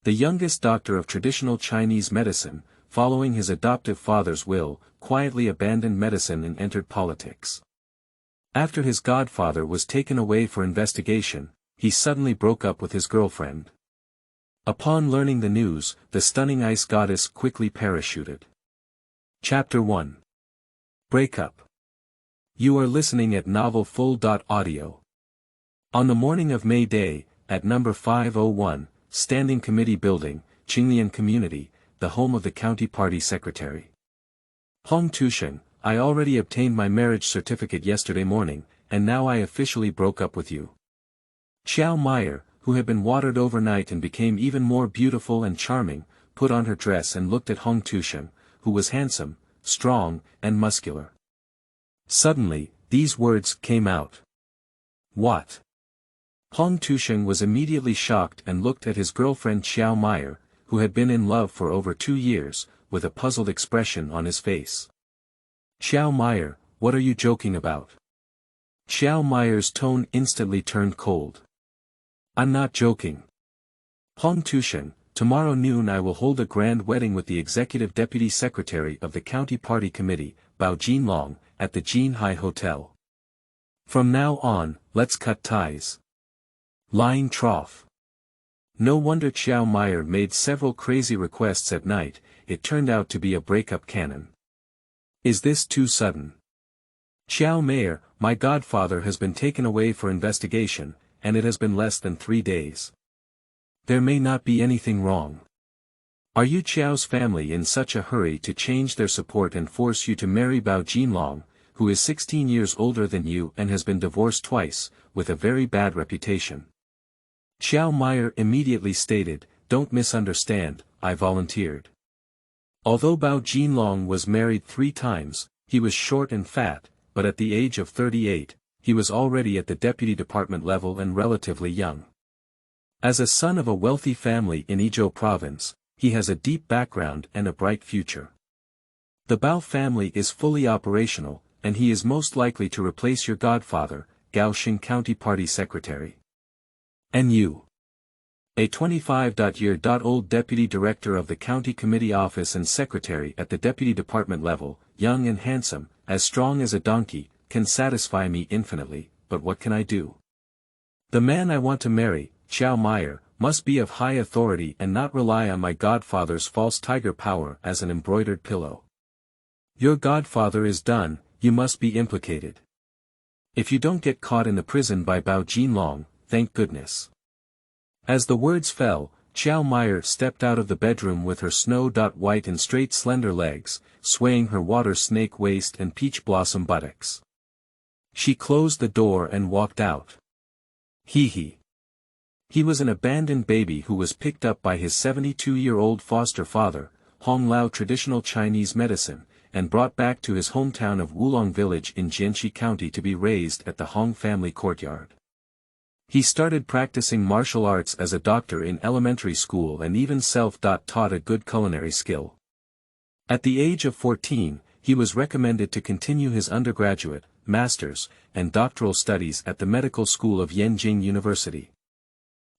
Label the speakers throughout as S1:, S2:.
S1: The youngest doctor of traditional Chinese medicine, following his adoptive father's will, quietly abandoned medicine and entered politics. After his godfather was taken away for investigation, he suddenly broke up with his girlfriend. Upon learning the news, the stunning ice goddess quickly parachuted. Chapter 1. Breakup. You are listening at novelfull.audio. On the morning of May Day, at number 501, Standing Committee Building, Qinglian Community, the home of the county party secretary. Hong Tusheng, I already obtained my marriage certificate yesterday morning, and now I officially broke up with you. Chiao Meyer, who had been watered overnight and became even more beautiful and charming, put on her dress and looked at Hong Tusheng, who was handsome, strong, and muscular. Suddenly, these words came out. What? Hong Tusheng was immediately shocked and looked at his girlfriend Chiao Meyer, who had been in love for over 2 years, with a puzzled expression on his face. Chiao Meyer, what are you joking about? Chiao Meyer's tone instantly turned cold. I'm not joking. Hong Tusheng, tomorrow noon I will hold a grand wedding with the executive deputy secretary of the county party committee, Bao Jinlong, at the Jinhai Hotel. From now on, let's cut ties. Lying trough. No wonder Chiao Meyer made several crazy requests at night, it turned out to be a breakup canon. Is this too sudden? Chiao Meyer, my godfather has been taken away for investigation, and it has been less than 3 days. There may not be anything wrong. Are you Chiao's family in such a hurry to change their support and force you to marry Bao Jinlong, who is 16 years older than you and has been divorced twice, with a very bad reputation? Chiao Meyer immediately stated, don't misunderstand, I volunteered. Although Bao Jinlong was married 3 times, he was short and fat, but at the age of 38, he was already at the deputy department level and relatively young. As a son of a wealthy family in Izhou province, he has a deep background and a bright future. The Bao family is fully operational, and he is most likely to replace your godfather, Gaoxing County Party Secretary. And you? A 25-year-old deputy director of the county committee office and secretary at the deputy department level, young and handsome, as strong as a donkey, can satisfy me infinitely, but what can I do? The man I want to marry, Chiao Meyer, must be of high authority and not rely on my godfather's false tiger power as an embroidered pillow. Your godfather is done, you must be implicated. If you don't get caught in the prison by Bao Jinlong, thank goodness. As the words fell, Chiao Meyer stepped out of the bedroom with her snow-white and straight slender legs, swaying her water snake waist and peach blossom buttocks. She closed the door and walked out. He was an abandoned baby who was picked up by his 72-year-old foster father, Hong Lao traditional Chinese medicine, and brought back to his hometown of Wulong village in Jianxi County to be raised at the Hong family courtyard. He started practicing martial arts as a doctor in elementary school and even self-taught a good culinary skill. At the age of 14, he was recommended to continue his undergraduate, master's, and doctoral studies at the medical school of Yenjing University.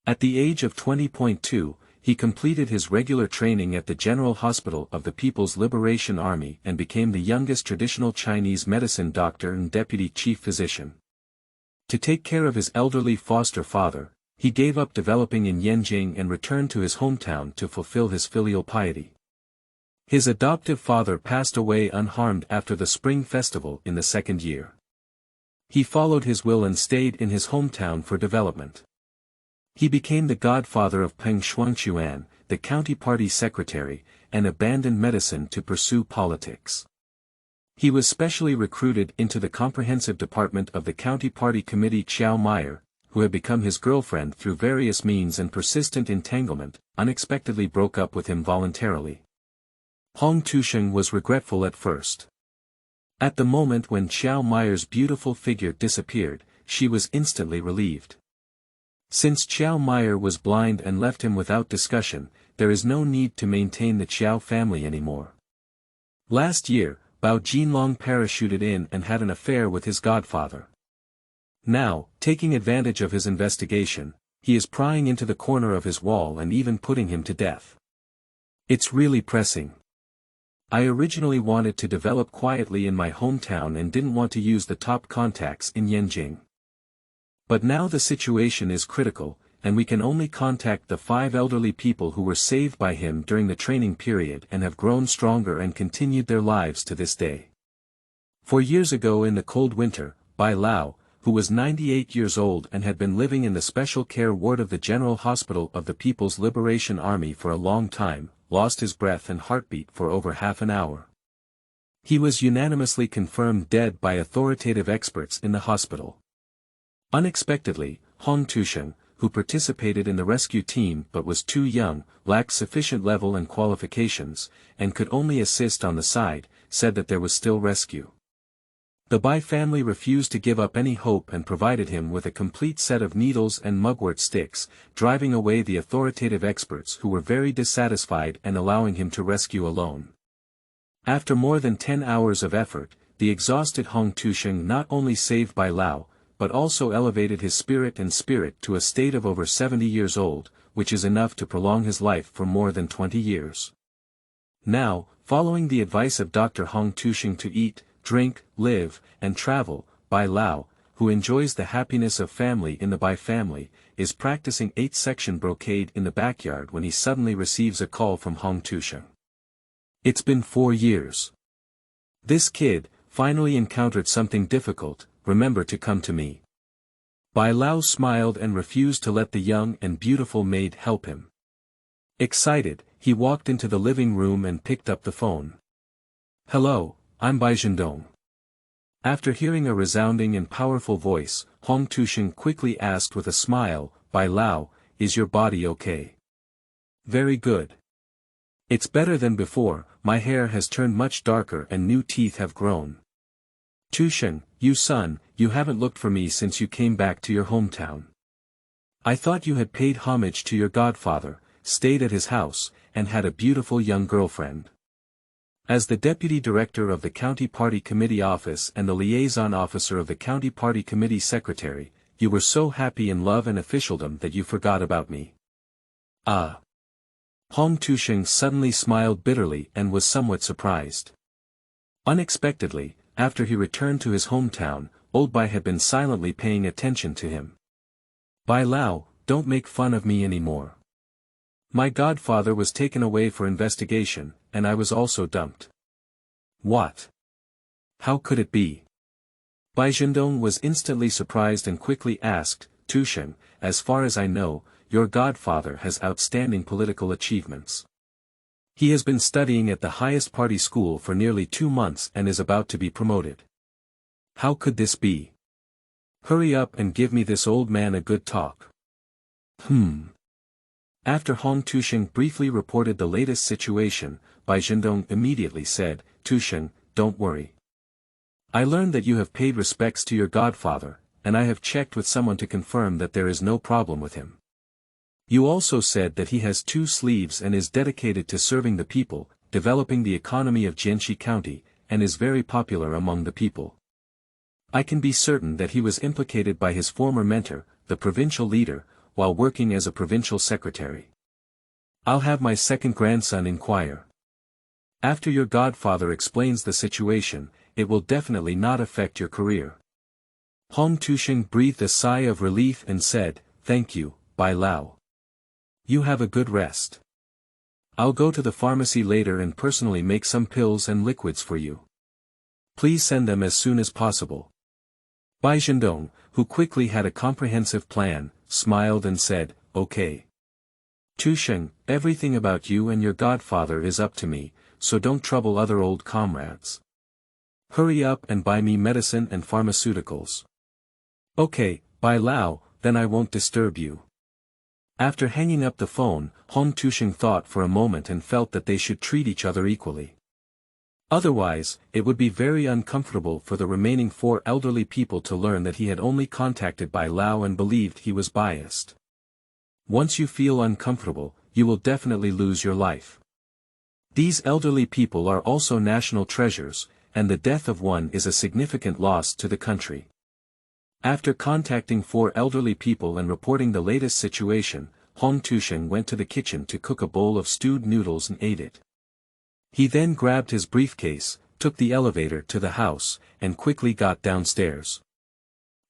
S1: At the age of 20.2, he completed his regular training at the General Hospital of the People's Liberation Army and became the youngest traditional Chinese medicine doctor and deputy chief physician. To take care of his elderly foster father, he gave up developing in Yenjing and returned to his hometown to fulfill his filial piety. His adoptive father passed away unharmed after the Spring Festival in the 2nd year. He followed his will and stayed in his hometown for development. He became the godfather of Peng Shuangquan, the county party secretary, and abandoned medicine to pursue politics. He was specially recruited into the comprehensive department of the county party committee. Chiao Meyer, who had become his girlfriend through various means and persistent entanglement, unexpectedly broke up with him voluntarily. Hong Tusheng was regretful at first. At the moment when Chiao Meyer's beautiful figure disappeared, she was instantly relieved. Since Chiao Meyer was blind and left him without discussion, there is no need to maintain the Chiao family anymore. Last year, Bao Jinlong parachuted in and had an affair with his godfather. Now, taking advantage of his investigation, He is prying into the corner of his wall and even putting him to death. It's really pressing. I originally wanted to develop quietly in my hometown and didn't want to use the top contacts in Yanjing. But now the situation is critical, and we can only contact the 5 elderly people who were saved by him during the training period and have grown stronger and continued their lives to this day. 4 years ago in the cold winter, Bai Lao, who was 98 years old and had been living in the special care ward of the General Hospital of the People's Liberation Army for a long time, lost his breath and heartbeat for over half an hour. He was unanimously confirmed dead by authoritative experts in the hospital. Unexpectedly, Hong Tusheng, who participated in the rescue team but was too young, lacked sufficient level and qualifications, and could only assist on the side, said that there was still rescue. The Bai family refused to give up any hope and provided him with a complete set of needles and mugwort sticks, driving away the authoritative experts who were very dissatisfied and allowing him to rescue alone. After more than 10 hours of effort, the exhausted Hong Tusheng not only saved Bai Lao, but also elevated his spirit to a state of over 70 years old, which is enough to prolong his life for more than 20 years. Now, following the advice of Dr. Hong Tusheng to eat, drink, live, and travel, Bai Lao, who enjoys the happiness of family in the Bai family, is practicing 8-section brocade in the backyard when he suddenly receives a call from Hong Tusheng. It's been 4 years. This kid finally encountered something difficult, remember to come to me. Bai Lao smiled and refused to let the young and beautiful maid help him. Excited, he walked into the living room and picked up the phone. Hello, I'm Bai Zhendong. After hearing a resounding and powerful voice, Hong Tusheng quickly asked with a smile, Bai Lao, is your body okay? Very good. It's better than before, my hair has turned much darker and new teeth have grown. Tusheng, you son, you haven't looked for me since you came back to your hometown. I thought you had paid homage to your godfather, stayed at his house, and had a beautiful young girlfriend. As the Deputy Director of the County Party Committee Office and the Liaison Officer of the County Party Committee Secretary, you were so happy in love and officialdom that you forgot about me. Ah. Hong Tusheng suddenly smiled bitterly and was somewhat surprised. Unexpectedly, after he returned to his hometown, old Bai had been silently paying attention to him. Bai Lao, don't make fun of me anymore. My godfather was taken away for investigation, and I was also dumped. What? How could it be? Bai Zhendong was instantly surprised and quickly asked, Tusheng, as far as I know, your godfather has outstanding political achievements. He has been studying at the highest party school for nearly 2 months and is about to be promoted. How could this be? Hurry up and give me this old man a good talk. After Hong Tusheng briefly reported the latest situation, Bai Zhendong immediately said, Tusheng, don't worry. I learned that you have paid respects to your godfather, and I have checked with someone to confirm that there is no problem with him. You also said that he has 2 sleeves and is dedicated to serving the people, developing the economy of Jianxi County, and is very popular among the people. I can be certain that he was implicated by his former mentor, the provincial leader, while working as a provincial secretary. I'll have my second grandson inquire. After your godfather explains the situation, it will definitely not affect your career. Hong Tusheng breathed a sigh of relief and said, Thank you, Bai Lao. You have a good rest. I'll go to the pharmacy later and personally make some pills and liquids for you. Please send them as soon as possible. Bai Zhendong, who quickly had a comprehensive plan, smiled and said, Okay. Tusheng, everything about you and your godfather is up to me, so don't trouble other old comrades. Hurry up and buy me medicine and pharmaceuticals. Okay, Bai Lao, then I won't disturb you. After hanging up the phone, Hong Tusheng thought for a moment and felt that they should treat each other equally. Otherwise, it would be very uncomfortable for the remaining 4 elderly people to learn that he had only contacted Bai Lao and believed he was biased. Once you feel uncomfortable, you will definitely lose your life. These elderly people are also national treasures, and the death of one is a significant loss to the country. After contacting 4 elderly people and reporting the latest situation, Hong Tusheng went to the kitchen to cook a bowl of stewed noodles and ate it. He then grabbed his briefcase, took the elevator to the house, and quickly got downstairs.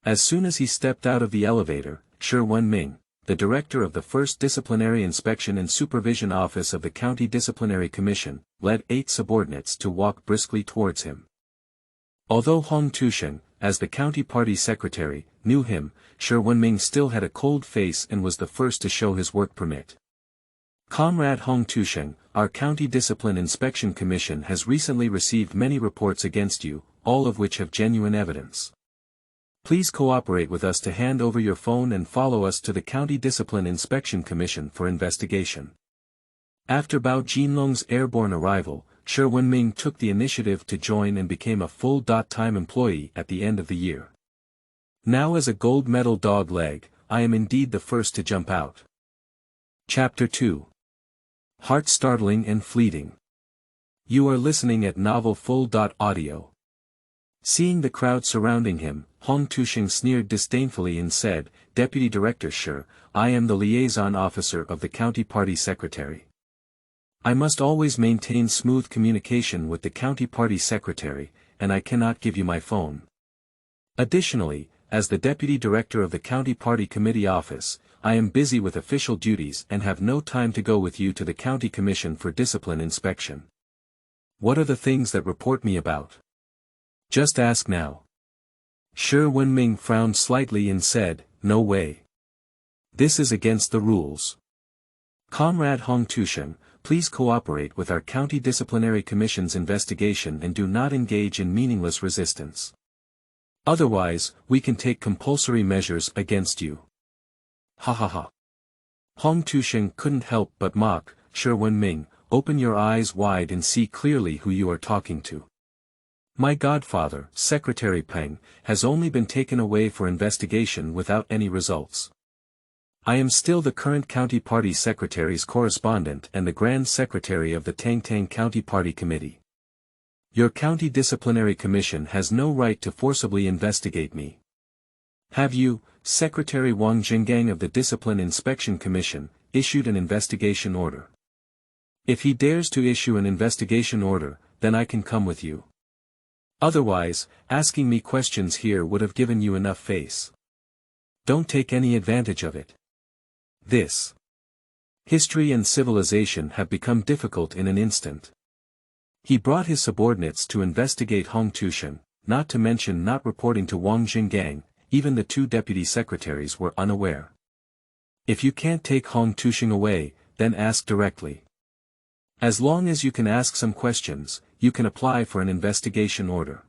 S1: As soon as he stepped out of the elevator, Shi Wenming, the director of the First Disciplinary Inspection and Supervision Office of the County Disciplinary Commission, led 8 subordinates to walk briskly towards him. Although Hong Tusheng, as the county party secretary, knew him, Shi Wenming still had a cold face and was the first to show his work permit. Comrade Hong Tusheng, our County Discipline Inspection Commission has recently received many reports against you, all of which have genuine evidence. Please cooperate with us to hand over your phone and follow us to the County Discipline Inspection Commission for investigation. After Bao Jinlong's airborne arrival, Shi Wenming took the initiative to join and became a full-time employee at the end of the year. Now as a gold medal dog leg, I am indeed the first to jump out. Chapter 2. Heart Startling and Fleeting. You are listening at Novel Full.audio. Seeing the crowd surrounding him, Hong Tusheng sneered disdainfully and said, Deputy Director Shi, I am the liaison officer of the county party secretary. I must always maintain smooth communication with the county party secretary, and I cannot give you my phone. Additionally, as the deputy director of the county party committee office, I am busy with official duties and have no time to go with you to the county commission for discipline inspection. What are the things that report me about? Just ask now. Shi Wenming frowned slightly and said, No way. This is against the rules. Comrade Hong Tusheng, please cooperate with our County Disciplinary Commission's investigation and do not engage in meaningless resistance. Otherwise, we can take compulsory measures against you. Ha ha ha. Hong Tusheng couldn't help but mock, Shi Wenming, open your eyes wide and see clearly who you are talking to. My godfather, Secretary Peng, has only been taken away for investigation without any results. I am still the current County Party Secretary's correspondent and the Grand Secretary of the Tangtang County Party Committee. Your County Disciplinary Commission has no right to forcibly investigate me. Have you, Secretary Wang Jinggang of the Discipline Inspection Commission, issued an investigation order? If he dares to issue an investigation order, then I can come with you. Otherwise, asking me questions here would have given you enough face. Don't take any advantage of it. This history and civilization have become difficult in an instant. He brought his subordinates to investigate Hong Tusheng, not to mention not reporting to Wang Jinggang, even the 2 deputy secretaries were unaware. If you can't take Hong Tusheng away, then ask directly. As long as you can ask some questions, you can apply for an investigation order.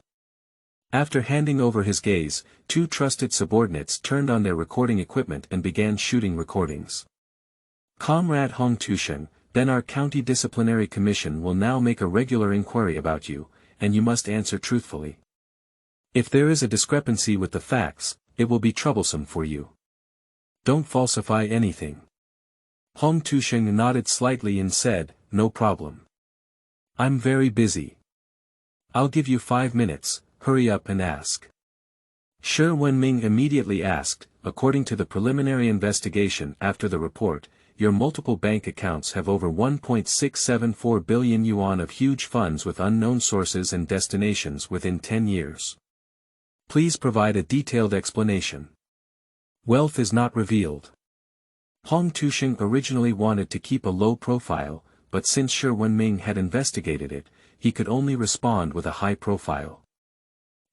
S1: After handing over his gaze, 2 trusted subordinates turned on their recording equipment and began shooting recordings. Comrade Hong Tusheng, then our County Disciplinary Commission will now make a regular inquiry about you, and you must answer truthfully. If there is a discrepancy with the facts, it will be troublesome for you. Don't falsify anything. Hong Tusheng nodded slightly and said, No problem. I'm very busy. I'll give you 5 minutes, hurry up and ask. Shi Wenming immediately asked, according to the preliminary investigation after the report, your multiple bank accounts have over 1.674 billion yuan of huge funds with unknown sources and destinations within 10 years. Please provide a detailed explanation. Wealth is not revealed. Hong Tusheng originally wanted to keep a low profile, but since Shi Wenming had investigated it, he could only respond with a high profile.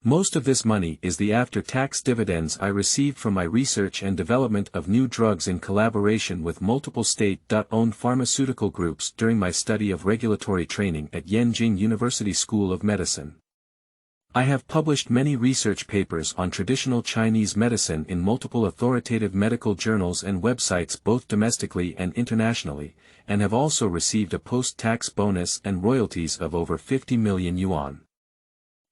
S1: Most of this money is the after-tax dividends I received from my research and development of new drugs in collaboration with multiple state-owned pharmaceutical groups during my study of regulatory training at Yenjing University School of Medicine. I have published many research papers on traditional Chinese medicine in multiple authoritative medical journals and websites both domestically and internationally, and have also received a post-tax bonus and royalties of over 50 million yuan.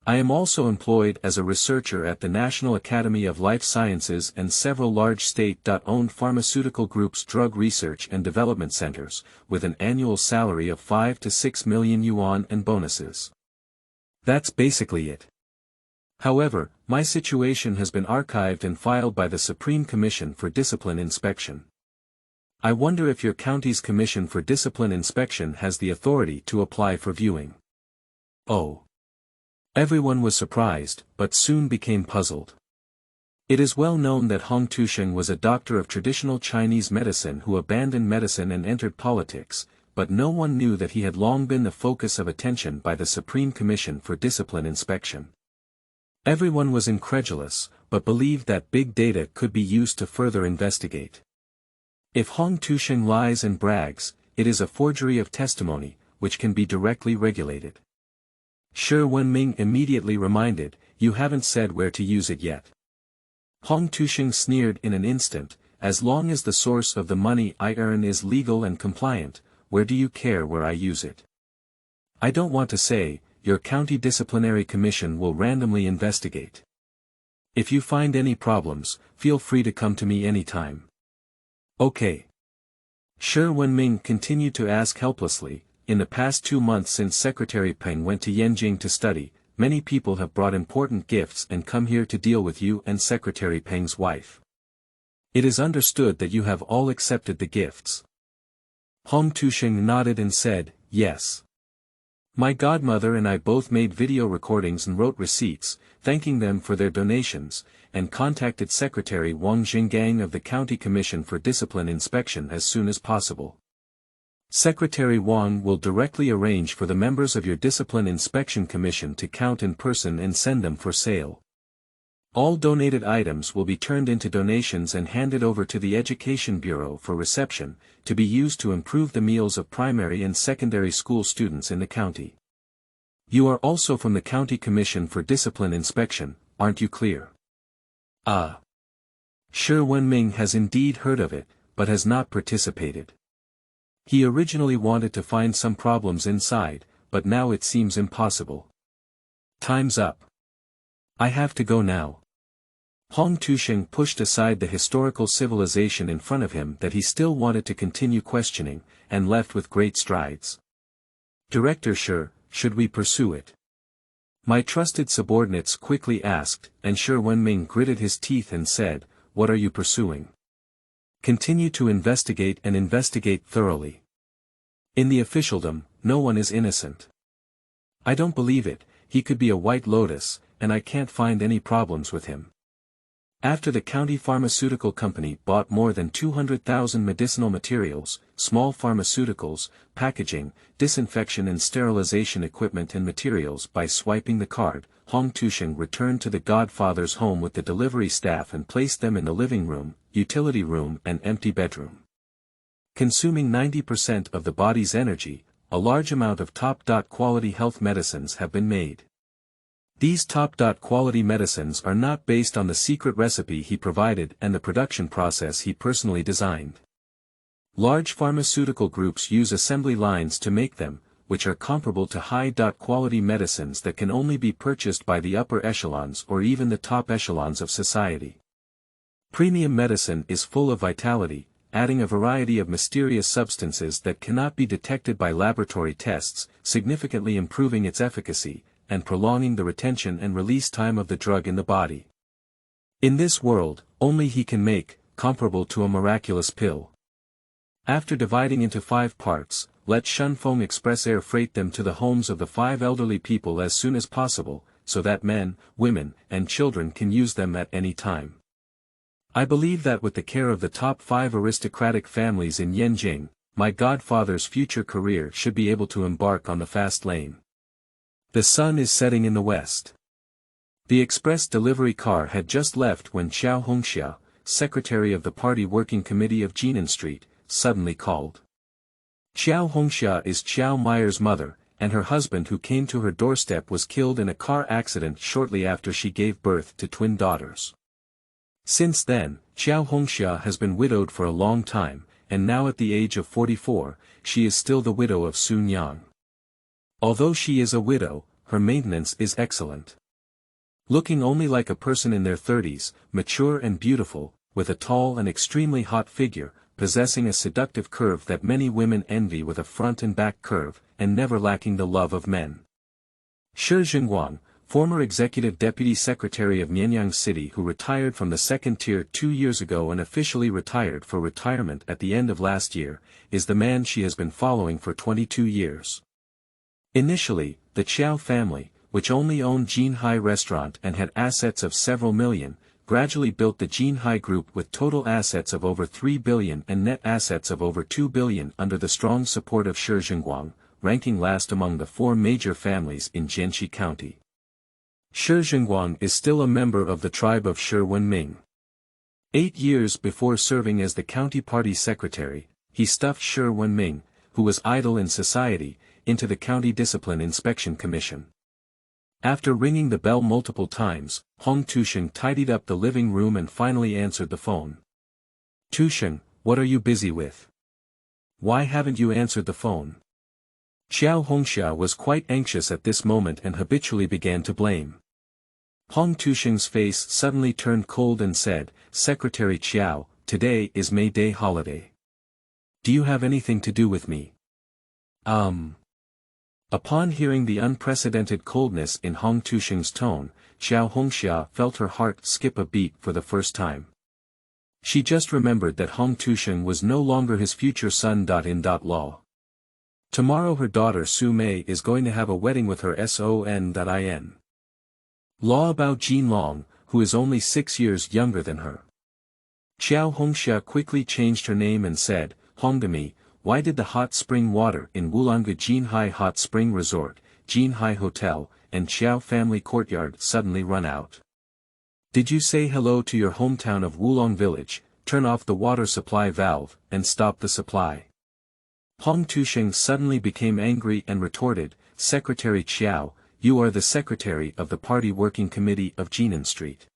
S1: I am also employed as a researcher at the National Academy of Life Sciences and several large state-owned pharmaceutical groups' drug research and development centers, with an annual salary of 5 to 6 million yuan and bonuses. That's basically it. However, my situation has been archived and filed by the Supreme Commission for Discipline Inspection. I wonder if your county's Commission for Discipline Inspection has the authority to apply for viewing. Oh. Everyone was surprised, but soon became puzzled. It is well known that Hong Tusheng was a doctor of traditional Chinese medicine who abandoned medicine and entered politics, but no one knew that he had long been the focus of attention by the Supreme Commission for Discipline Inspection. Everyone was incredulous, but believed that big data could be used to further investigate. If Hong Tusheng lies and brags, it is a forgery of testimony, which can be directly regulated. Shi Wenming immediately reminded, "You haven't said where to use it yet." Hong Tusheng sneered in an instant, "As long as the source of the money I earn is legal and compliant, where do you care where I use it? I don't want to say, your county disciplinary commission will randomly investigate. If you find any problems, feel free to come to me anytime." Okay. Shi Wenming continued to ask helplessly, "In the past 2 months since Secretary Peng went to Yanjing to study, many people have brought important gifts and come here to deal with you and Secretary Peng's wife. It is understood that you have all accepted the gifts." Hong Tusheng nodded and said, "Yes. My godmother and I both made video recordings and wrote receipts, thanking them for their donations, and contacted Secretary Wang Jinggang of the County Commission for Discipline Inspection as soon as possible. Secretary Wang will directly arrange for the members of your Discipline Inspection Commission to count in person and send them for sale. All donated items will be turned into donations and handed over to the Education Bureau for reception, to be used to improve the meals of primary and secondary school students in the county. You are also from the County Commission for Discipline Inspection, aren't you clear?" Ah. Shi Wenming has indeed heard of it, but has not participated. He originally wanted to find some problems inside, but now it seems impossible. Time's up. I have to go now. Hong Tusheng pushed aside the historical civilization in front of him that he still wanted to continue questioning, and left with great strides. "Director Shi, should we pursue it?" My trusted subordinates quickly asked, and Shi Wenming gritted his teeth and said, "What are you pursuing?" "Continue to investigate and investigate thoroughly. In the officialdom, no one is innocent. I don't believe it, he could be a white lotus, and I can't find any problems with him." After the county pharmaceutical company bought more than 200,000 medicinal materials, small pharmaceuticals, packaging, disinfection and sterilization equipment and materials by swiping the card, Hong Tusheng returned to the godfather's home with the delivery staff and placed them in the living room, utility room and empty bedroom. Consuming 90% of the body's energy, a large amount of top-quality health medicines have been made. These top-quality medicines are not based on the secret recipe he provided and the production process he personally designed. Large pharmaceutical groups use assembly lines to make them, which are comparable to high-quality medicines that can only be purchased by the upper echelons or even the top echelons of society. Premium medicine is full of vitality, adding a variety of mysterious substances that cannot be detected by laboratory tests, significantly improving its efficacy, and prolonging the retention and release time of the drug in the body. In this world, only he can make, comparable to a miraculous pill. After dividing into 5 parts, let Shunfeng Express Air freight them to the homes of the 5 elderly people as soon as possible, so that men, women, and children can use them at any time. I believe that with the care of the top 5 aristocratic families in Yanjing, my godfather's future career should be able to embark on the fast lane. The sun is setting in the west. The express delivery car had just left when Qiao Hongxia, secretary of the party working committee of Jinan Street, suddenly called. Qiao Hongxia is Qiao Meyer's mother, and her husband who came to her doorstep was killed in a car accident shortly after she gave birth to twin daughters. Since then, Qiao Hongxia has been widowed for a long time, and now at the age of 44, she is still the widow of Sun Yang. Although she is a widow, her maintenance is excellent. Looking only like a person in their 30s, mature and beautiful, with a tall and extremely hot figure, possessing a seductive curve that many women envy with a front and back curve, and never lacking the love of men. Shi Jingguang, former executive deputy secretary of Mianyang City who retired from the second tier 2 years ago and officially retired for retirement at the end of last year, is the man she has been following for 22 years. Initially, the Chiao family, which only owned Jinhai Restaurant and had assets of several million, gradually built the Jinhai Group with total assets of over 3 billion and net assets of over 2 billion under the strong support of Shi Zhengguang, ranking last among the 4 major families in Jianxi County. Shi Zhengguang is still a member of the tribe of Shi Wenming. 8 years before serving as the county party secretary, he stuffed Shi Wenming, who was idle in society, into the County Discipline Inspection Commission. After ringing the bell multiple times, Hong Tusheng tidied up the living room and finally answered the phone. "Tusheng, what are you busy with? Why haven't you answered the phone?" Xiao Hongxia was quite anxious at this moment and habitually began to blame. Hong Tusheng's face suddenly turned cold and said, "Secretary Xiao, today is May Day holiday. Do you have anything to do with me?" Upon hearing the unprecedented coldness in Hong Tusheng's tone, Xiao Hongxia felt her heart skip a beat for the first time. She just remembered that Hong Tusheng was no longer his future son.in.law. Tomorrow her daughter Su Mei is going to have a wedding with her son.in. Law Bao Jinlong, who is only 6 years younger than her. Xiao Hongxia quickly changed her name and said, "Hongdemi, why did the hot spring water in Wulanga Jinhai Hot Spring Resort, Jinhai Hotel, and Xiao Family Courtyard suddenly run out? Did you say hello to your hometown of Wulong Village, turn off the water supply valve, and stop the supply?" Hong Tusheng suddenly became angry and retorted, "Secretary Xiao, you are the secretary of the party working committee of Jinan Street.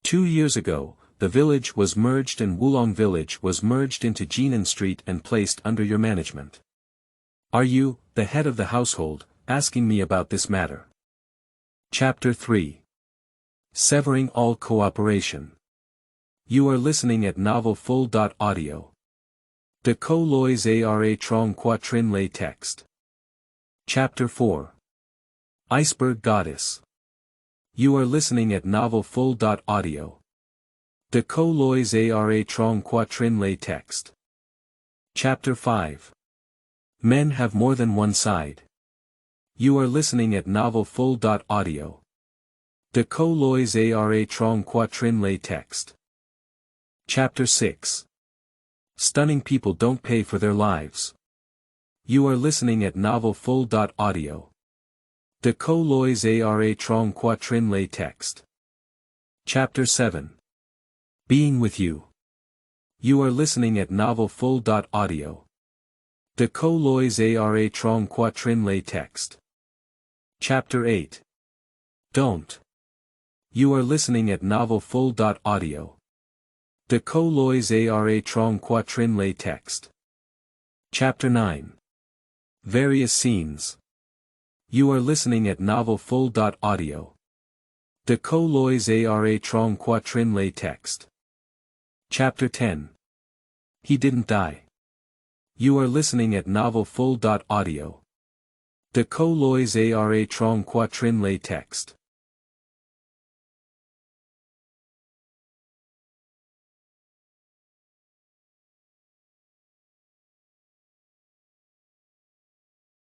S1: 2 years ago, the village was merged and Wulong Village was merged into Jinan Street and placed under your management. Are you, the head of the household, asking me about this matter?" Chapter 3. Severing all cooperation. You are listening at Novel Full.audio. De Co Lois Ara Trong Quatrin Lay Text. Chapter 4. Iceberg Goddess. You are listening at Novel Full.audio. De Co Lois Ara Trong Quatrin Lay Text. Chapter 5. Men have more than one side. You are listening at Novel Full.audio. De Co Lois Ara Trong Quatrin Lay Text. Chapter 6. Stunning people don't pay for their lives. You are listening at Novel Full.audio. De Co Lois Ara Trong Quatrin Lay Text. Chapter 7. Being with you. You are listening at Novel Full.audio. De Co Lois Ara Trong Quatrin Lay Text. Chapter 8. Don't. You are listening at Novel Full.audio. De Co Lois Ara Trong Quatrin Lay Text. Chapter 9. Various scenes. You are listening at Novel Full.audio. De Co Lois Ara Trong Quatrin Lay Text. Chapter 10. He didn't die. You are listening at Novel Full.audio. De Co Lois Ara Trong Quatrin Lay Text.